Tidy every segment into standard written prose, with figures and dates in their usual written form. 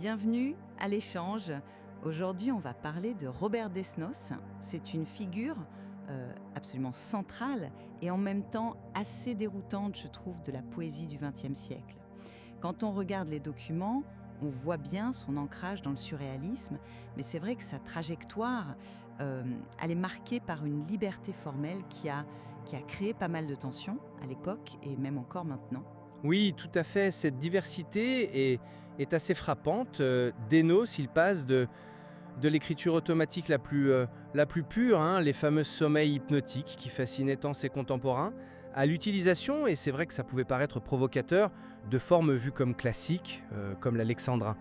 Bienvenue à l'échange. Aujourd'hui, on va parler de Robert Desnos. C'est une figure absolument centrale et en même temps assez déroutante, je trouve, de la poésie du XXe siècle. Quand on regarde les documents, on voit bien son ancrage dans le surréalisme, mais c'est vrai que sa trajectoire, elle est marquée par une liberté formelle qui a créé pas mal de tensions à l'époque et même encore maintenant. Oui, tout à fait. Cette diversité est assez frappante. Desnos, il passe de l'écriture automatique la plus pure, hein, les fameux sommeils hypnotiques qui fascinaient tant ses contemporains, à l'utilisation, et c'est vrai que ça pouvait paraître provocateur, de formes vues comme classiques, comme l'alexandrin.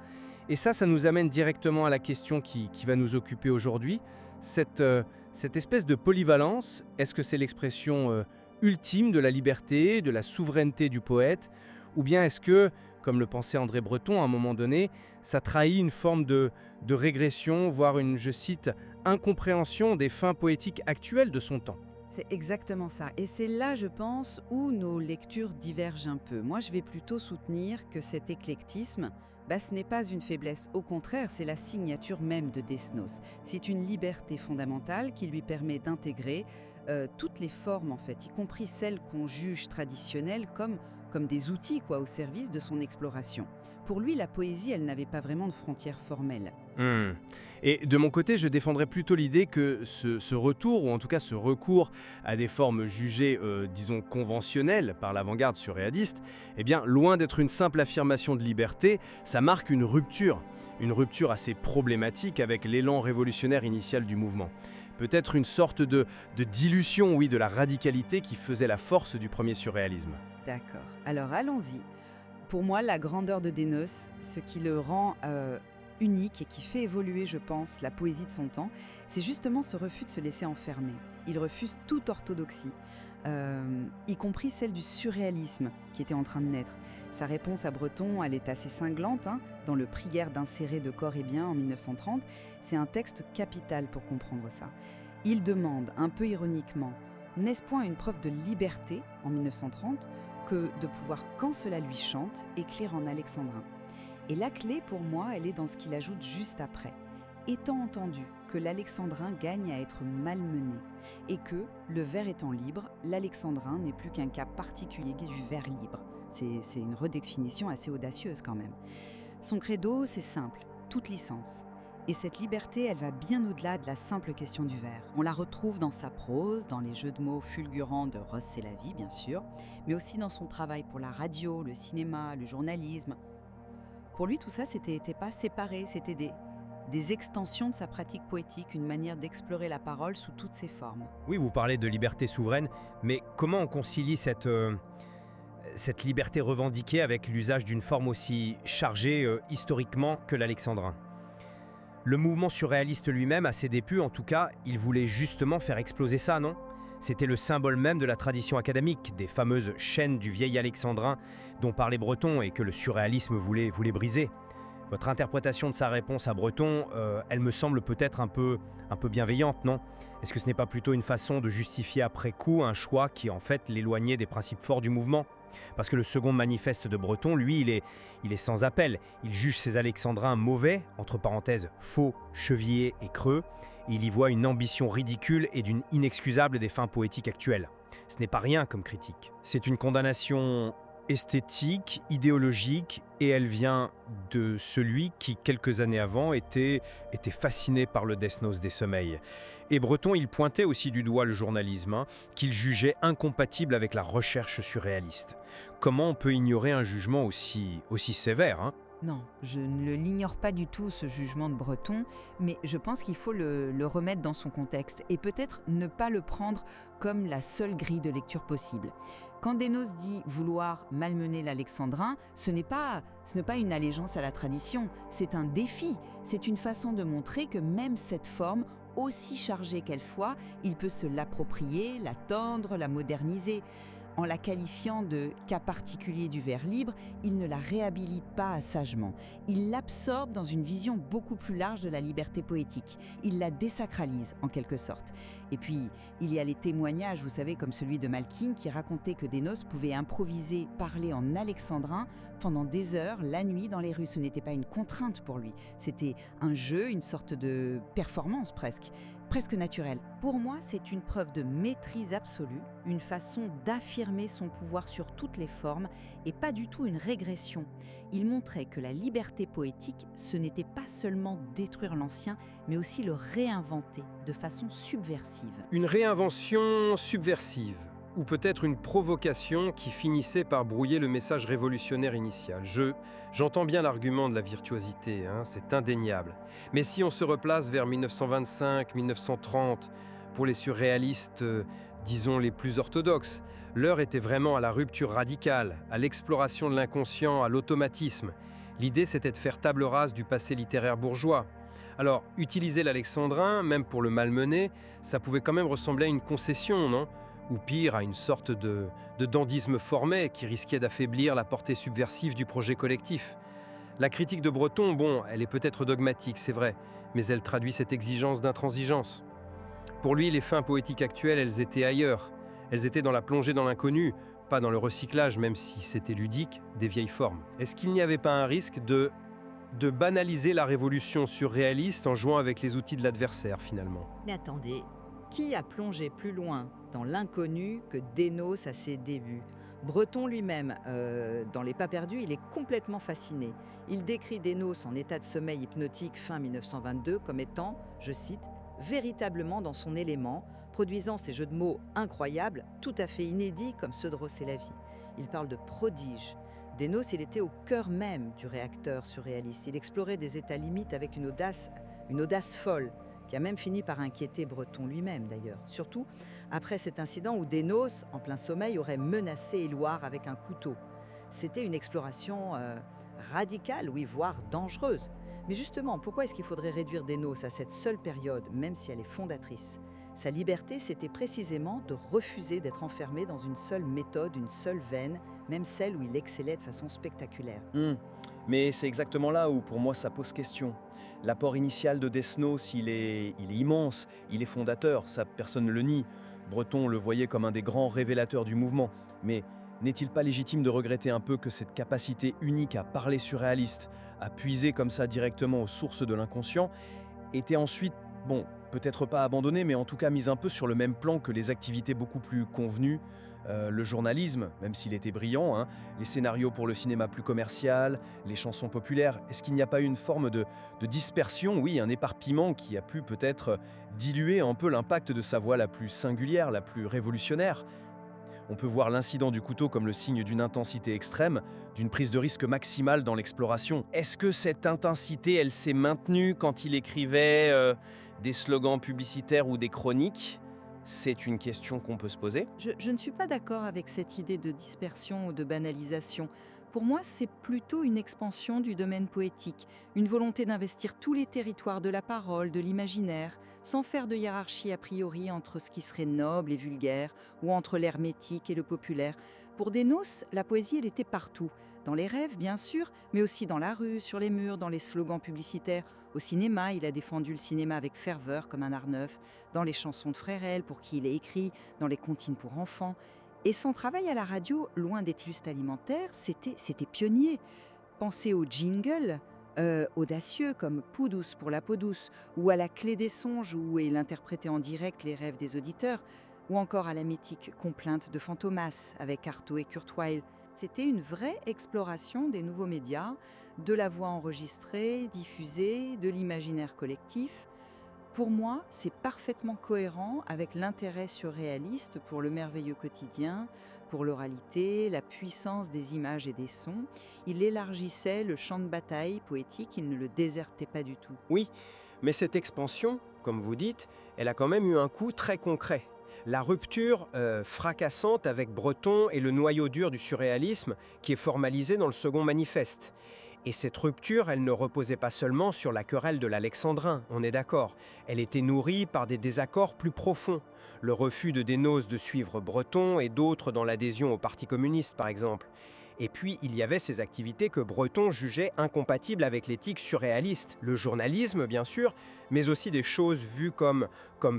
Et ça nous amène directement à la question qui va nous occuper aujourd'hui. Cette espèce de polyvalence, est-ce que c'est l'expression ultime de la liberté, de la souveraineté du poète, ou bien est-ce que, comme le pensait André Breton à un moment donné, ça trahit une forme de régression, voire une, je cite, incompréhension des fins poétiques actuelles de son temps? C'est exactement ça. Et c'est là, je pense, où nos lectures divergent un peu. Moi, je vais plutôt soutenir que cet éclectisme, ce n'est pas une faiblesse. Au contraire, c'est la signature même de Desnos. C'est une liberté fondamentale qui lui permet d'intégrer toutes les formes, en fait, y compris celles qu'on juge traditionnelles comme des outils au service de son exploration. Pour lui, la poésie, elle n'avait pas vraiment de frontières formelles. Hmm. Et de mon côté, je défendrais plutôt l'idée que ce retour, ou en tout cas ce recours à des formes jugées, disons, conventionnelles par l'avant-garde surréaliste, eh bien, loin d'être une simple affirmation de liberté, ça marque une rupture assez problématique avec l'élan révolutionnaire initial du mouvement. Peut-être une sorte de dilution, oui, de la radicalité qui faisait la force du premier surréalisme. D'accord. Alors, allons-y. Pour moi, la grandeur de Desnos, ce qui le rend unique et qui fait évoluer, je pense, la poésie de son temps, c'est justement ce refus de se laisser enfermer. Il refuse toute orthodoxie, y compris celle du surréalisme qui était en train de naître. Sa réponse à Breton, elle est assez cinglante, dans le Prière d'insérer de corps et bien en 1930. C'est un texte capital pour comprendre ça. Il demande, un peu ironiquement, n'est-ce point une preuve de liberté en 1930 que de pouvoir, quand cela lui chante, écrire en alexandrin. Et la clé, pour moi, elle est dans ce qu'il ajoute juste après. Étant entendu que l'alexandrin gagne à être malmené et que, le vers étant libre, l'alexandrin n'est plus qu'un cas particulier du vers libre. C'est une redéfinition assez audacieuse quand même. Son credo, c'est simple, toute licence. Et cette liberté, elle va bien au-delà de la simple question du vers. On la retrouve dans sa prose, dans les jeux de mots fulgurants de Ross Sélavy, bien sûr, mais aussi dans son travail pour la radio, le cinéma, le journalisme. Pour lui, tout ça, c'était pas séparé, c'était des extensions de sa pratique poétique, une manière d'explorer la parole sous toutes ses formes. Oui, vous parlez de liberté souveraine, mais comment on concilie cette liberté revendiquée avec l'usage d'une forme aussi chargée historiquement que l'alexandrin? Le mouvement surréaliste lui-même, à ses débuts en tout cas, il voulait justement faire exploser ça, non? C'était le symbole même de la tradition académique, des fameuses chaînes du vieil alexandrin dont parlait Breton et que le surréalisme voulait briser. Votre interprétation de sa réponse à Breton, elle me semble peut-être un peu bienveillante, non? Est-ce que ce n'est pas plutôt une façon de justifier après coup un choix qui en fait l'éloignait des principes forts du mouvement? Parce que le second manifeste de Breton, lui, il est sans appel. Il juge ces alexandrins mauvais, entre parenthèses faux, chevillés et creux. Et il y voit une ambition ridicule et d'une inexcusable des fins poétiques actuelles. Ce n'est pas rien comme critique. C'est une condamnation esthétique, idéologique, et elle vient de celui qui, quelques années avant, était fasciné par le Desnos des sommeils. Et Breton, il pointait aussi du doigt le journalisme, qu'il jugeait incompatible avec la recherche surréaliste. Comment on peut ignorer un jugement aussi sévère? Non, je ne l'ignore pas du tout, ce jugement de Breton, mais je pense qu'il faut le remettre dans son contexte et peut-être ne pas le prendre comme la seule grille de lecture possible. Quand Desnos dit vouloir malmener l'alexandrin, ce n'est pas une allégeance à la tradition, c'est un défi, c'est une façon de montrer que même cette forme, aussi chargée qu'elle soit, il peut se l'approprier, la tendre, la moderniser. En la qualifiant de cas particulier du vers libre, il ne la réhabilite pas sagement. Il l'absorbe dans une vision beaucoup plus large de la liberté poétique. Il la désacralise en quelque sorte. Et puis, il y a les témoignages, vous savez, comme celui de Malkine qui racontait que Dénos pouvait improviser, parler en alexandrin pendant des heures, la nuit dans les rues. Ce n'était pas une contrainte pour lui. C'était un jeu, une sorte de performance presque naturelle. Pour moi, c'est une preuve de maîtrise absolue, une façon d'affirmer son pouvoir sur toutes les formes et pas du tout une régression. Il montrait que la liberté poétique, ce n'était pas seulement détruire l'ancien, mais aussi le réinventer de façon subversive. Une réinvention subversive, ou peut-être une provocation qui finissait par brouiller le message révolutionnaire initial. J'entends bien l'argument de la virtuosité, c'est indéniable. Mais si on se replace vers 1925-1930, pour les surréalistes, disons les plus orthodoxes, l'heure était vraiment à la rupture radicale, à l'exploration de l'inconscient, à l'automatisme. L'idée, c'était de faire table rase du passé littéraire bourgeois. Alors, utiliser l'alexandrin, même pour le malmener, ça pouvait quand même ressembler à une concession, non ? Ou pire, à une sorte de dandisme formé qui risquait d'affaiblir la portée subversive du projet collectif. La critique de Breton, bon, elle est peut-être dogmatique, c'est vrai, mais elle traduit cette exigence d'intransigeance. Pour lui, les fins poétiques actuelles, elles étaient ailleurs. Elles étaient dans la plongée dans l'inconnu, pas dans le recyclage, même si c'était ludique, des vieilles formes. Est-ce qu'il n'y avait pas un risque de banaliser la révolution surréaliste en jouant avec les outils de l'adversaire, finalement ? Mais attendez, qui a plongé plus loin dans l'inconnu que Dénos à ses débuts ? Breton lui-même, dans Les Pas perdus, il est complètement fasciné. Il décrit Dénos en état de sommeil hypnotique fin 1922 comme étant, je cite, « véritablement dans son élément, produisant ces jeux de mots incroyables, tout à fait inédits comme ceux de Rossé-la-Vie. » Il parle de prodige. Dénos, il était au cœur même du réacteur surréaliste. Il explorait des états limites avec une audace folle, qui a même fini par inquiéter Breton lui-même d'ailleurs. Surtout après cet incident où Dénos, en plein sommeil, aurait menacé Éluard avec un couteau. C'était une exploration radicale, oui, voire dangereuse. Mais justement, pourquoi est-ce qu'il faudrait réduire Dénos à cette seule période, même si elle est fondatrice ? Sa liberté, c'était précisément de refuser d'être enfermé dans une seule méthode, une seule veine, même celle où il excellait de façon spectaculaire. Mais c'est exactement là où, pour moi, ça pose question. L'apport initial de Desnos, il est immense, il est fondateur, ça personne ne le nie. Breton le voyait comme un des grands révélateurs du mouvement. Mais n'est-il pas légitime de regretter un peu que cette capacité unique à parler surréaliste, à puiser comme ça directement aux sources de l'inconscient, était ensuite, bon, peut-être pas abandonnée, mais en tout cas mise un peu sur le même plan que les activités beaucoup plus convenues, le journalisme, même s'il était brillant, les scénarios pour le cinéma plus commercial, les chansons populaires. Est-ce qu'il n'y a pas eu une forme de dispersion, oui, un éparpillement qui a pu peut-être diluer un peu l'impact de sa voix la plus singulière, la plus révolutionnaire ? On peut voir l'incident du couteau comme le signe d'une intensité extrême, d'une prise de risque maximale dans l'exploration. Est-ce que cette intensité, elle s'est maintenue quand il écrivait des slogans publicitaires ou des chroniques ? C'est une question qu'on peut se poser. Je ne suis pas d'accord avec cette idée de dispersion ou de banalisation. Pour moi, c'est plutôt une expansion du domaine poétique, une volonté d'investir tous les territoires de la parole, de l'imaginaire, sans faire de hiérarchie a priori entre ce qui serait noble et vulgaire, ou entre l'hermétique et le populaire. Pour Dénos, la poésie, elle était partout. Dans les rêves, bien sûr, mais aussi dans la rue, sur les murs, dans les slogans publicitaires. Au cinéma, il a défendu le cinéma avec ferveur, comme un art neuf. Dans les chansons de Frérel, pour qui il a écrit, dans les comptines pour enfants. Et son travail à la radio, loin d'être juste alimentaire, c'était pionnier. Pensez aux jingles audacieux comme Peau douce pour la peau douce, ou à la clé des songes où il interprétait en direct les rêves des auditeurs, ou encore à la mythique complainte de Fantomas avec Artaud et Kurt Weill. C'était une vraie exploration des nouveaux médias, de la voix enregistrée, diffusée, de l'imaginaire collectif. Pour moi, c'est parfaitement cohérent avec l'intérêt surréaliste pour le merveilleux quotidien, pour l'oralité, la puissance des images et des sons. Il élargissait le champ de bataille poétique, il ne le désertait pas du tout. Oui, mais cette expansion, comme vous dites, elle a quand même eu un coût très concret. La rupture fracassante avec Breton est le noyau dur du surréalisme qui est formalisé dans le second manifeste. Et cette rupture, elle ne reposait pas seulement sur la querelle de l'alexandrin, on est d'accord. Elle était nourrie par des désaccords plus profonds. Le refus de Desnos de suivre Breton et d'autres dans l'adhésion au Parti communiste, par exemple. Et puis, il y avait ces activités que Breton jugeait incompatibles avec l'éthique surréaliste. Le journalisme, bien sûr, mais aussi des choses vues comme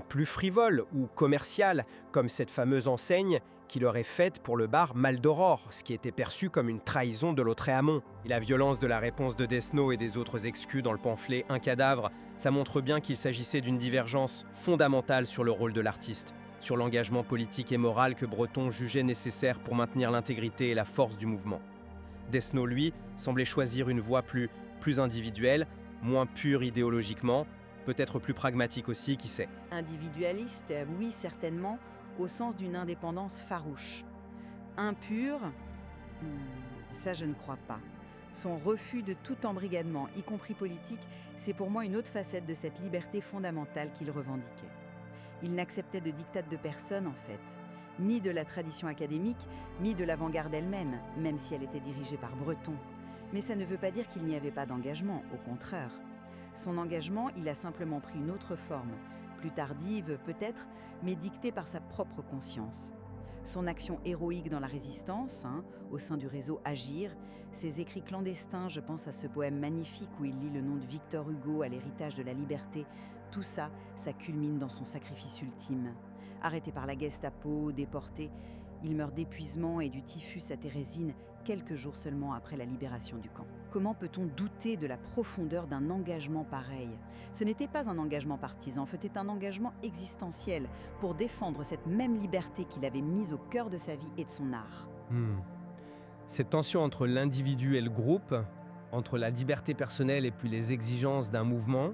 plus frivoles ou commerciales, comme cette fameuse enseigne qu'il aurait faite pour le bar Mal d'Aurore, ce qui était perçu comme une trahison de Lautréamont. Et la violence de la réponse de Desnos et des autres excus dans le pamphlet Un cadavre, ça montre bien qu'il s'agissait d'une divergence fondamentale sur le rôle de l'artiste, sur l'engagement politique et moral que Breton jugeait nécessaire pour maintenir l'intégrité et la force du mouvement. Desnos, lui, semblait choisir une voie plus individuelle, moins pure idéologiquement, peut-être plus pragmatique aussi, qui sait. Individualiste, oui, certainement, au sens d'une indépendance farouche. Impur, ça je ne crois pas. Son refus de tout embrigadement, y compris politique, c'est pour moi une autre facette de cette liberté fondamentale qu'il revendiquait. Il n'acceptait de diktat de personne, en fait, ni de la tradition académique, ni de l'avant-garde elle-même, même si elle était dirigée par Breton. Mais ça ne veut pas dire qu'il n'y avait pas d'engagement, au contraire. Son engagement, il a simplement pris une autre forme, plus tardive peut-être, mais dictée par sa propre conscience. Son action héroïque dans la résistance, au sein du réseau Agir, ses écrits clandestins, je pense à ce poème magnifique où il lit le nom de Victor Hugo à l'héritage de la liberté, tout ça, ça culmine dans son sacrifice ultime. Arrêté par la Gestapo, déporté, il meurt d'épuisement et du typhus à Térésine quelques jours seulement après la libération du camp. Comment peut-on douter de la profondeur d'un engagement pareil ? Ce n'était pas un engagement partisan, c'était un engagement existentiel pour défendre cette même liberté qu'il avait mise au cœur de sa vie et de son art. Cette tension entre l'individu et le groupe, entre la liberté personnelle et puis les exigences d'un mouvement,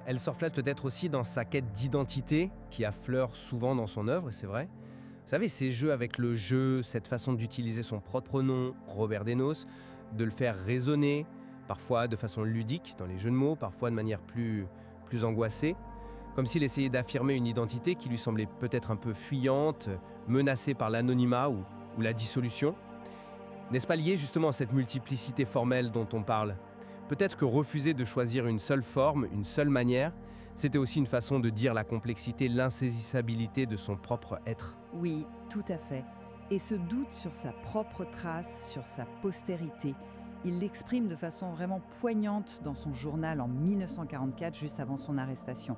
elle se reflète peut-être aussi dans sa quête d'identité qui affleure souvent dans son œuvre, et c'est vrai. Vous savez, ces jeux avec le jeu, cette façon d'utiliser son propre nom, Robert Desnos, de le faire résonner, parfois de façon ludique dans les jeux de mots, parfois de manière plus angoissée, comme s'il essayait d'affirmer une identité qui lui semblait peut-être un peu fuyante, menacée par l'anonymat ou la dissolution. N'est-ce pas lié justement à cette multiplicité formelle dont on parle ? Peut-être que refuser de choisir une seule forme, une seule manière, c'était aussi une façon de dire la complexité, l'insaisissabilité de son propre être. Oui, tout à fait. Et ce doute sur sa propre trace, sur sa postérité, il l'exprime de façon vraiment poignante dans son journal en 1944, juste avant son arrestation.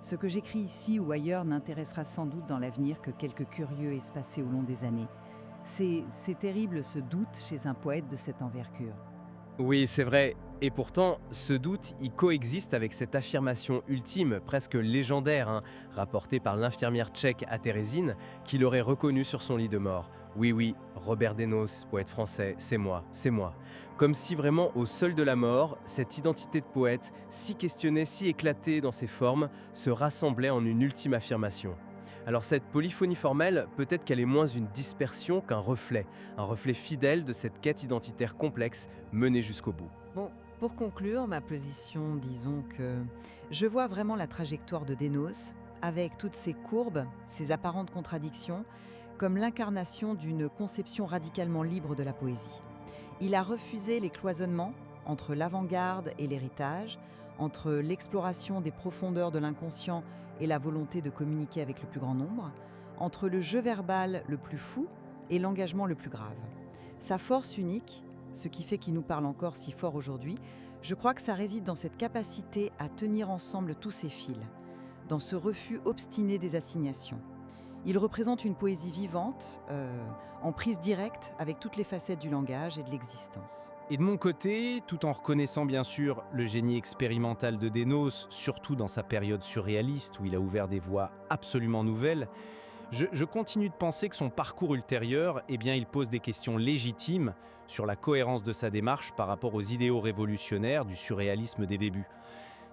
Ce que j'écris ici ou ailleurs n'intéressera sans doute dans l'avenir que quelques curieux espacés au long des années. C'est terrible ce doute chez un poète de cette envergure. Oui, c'est vrai. Et pourtant, ce doute, il coexiste avec cette affirmation ultime, presque légendaire, rapportée par l'infirmière tchèque à Térésine, qui l'aurait reconnue sur son lit de mort. Oui, Robert Desnos, poète français, c'est moi. Comme si vraiment, au seuil de la mort, cette identité de poète, si questionnée, si éclatée dans ses formes, se rassemblait en une ultime affirmation. Alors cette polyphonie formelle, peut-être qu'elle est moins une dispersion qu'un reflet fidèle de cette quête identitaire complexe menée jusqu'au bout. Bon, pour conclure ma position, disons que je vois vraiment la trajectoire de Desnos, avec toutes ses courbes, ses apparentes contradictions, comme l'incarnation d'une conception radicalement libre de la poésie. Il a refusé les cloisonnements entre l'avant-garde et l'héritage, entre l'exploration des profondeurs de l'inconscient et la volonté de communiquer avec le plus grand nombre, entre le jeu verbal le plus fou et l'engagement le plus grave. Sa force unique, ce qui fait qu'il nous parle encore si fort aujourd'hui, je crois que ça réside dans cette capacité à tenir ensemble tous ces fils, dans ce refus obstiné des assignations. Il représente une poésie vivante, en prise directe avec toutes les facettes du langage et de l'existence. Et de mon côté, tout en reconnaissant bien sûr le génie expérimental de Desnos, surtout dans sa période surréaliste où il a ouvert des voies absolument nouvelles, je continue de penser que son parcours ultérieur, il pose des questions légitimes sur la cohérence de sa démarche par rapport aux idéaux révolutionnaires du surréalisme des débuts.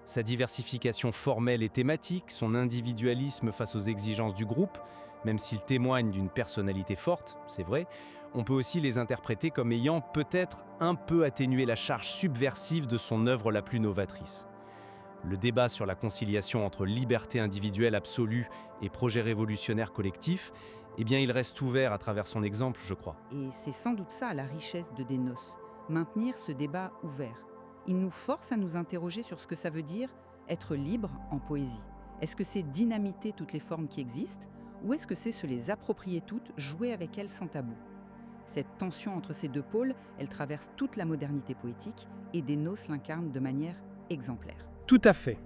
Sa diversification formelle et thématique, son individualisme face aux exigences du groupe, même s'il témoigne d'une personnalité forte, c'est vrai, on peut aussi les interpréter comme ayant peut-être un peu atténué la charge subversive de son œuvre la plus novatrice. Le débat sur la conciliation entre liberté individuelle absolue et projet révolutionnaire collectif, eh bien il reste ouvert à travers son exemple, je crois. Et c'est sans doute ça la richesse de Dénos, maintenir ce débat ouvert. Il nous force à nous interroger sur ce que ça veut dire être libre en poésie. Est-ce que c'est dynamiter toutes les formes qui existent ou est-ce que c'est se les approprier toutes, jouer avec elles sans tabou? Cette tension entre ces deux pôles, elle traverse toute la modernité poétique et Dénos l'incarne de manière exemplaire. Tout à fait.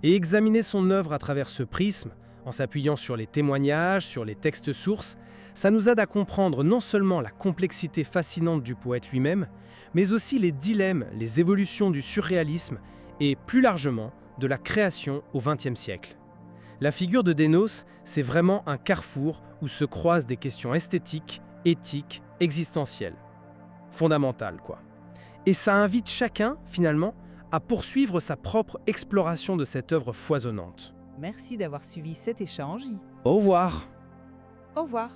Et examiner son œuvre à travers ce prisme, en s'appuyant sur les témoignages, sur les textes sources, ça nous aide à comprendre non seulement la complexité fascinante du poète lui-même, mais aussi les dilemmes, les évolutions du surréalisme et, plus largement, de la création au XXe siècle. La figure de Dénos, c'est vraiment un carrefour où se croisent des questions esthétiques, éthiques, existentielles. Fondamentales, quoi. Et ça invite chacun, finalement, à poursuivre sa propre exploration de cette œuvre foisonnante. Merci d'avoir suivi cet échange. Au revoir! Au revoir.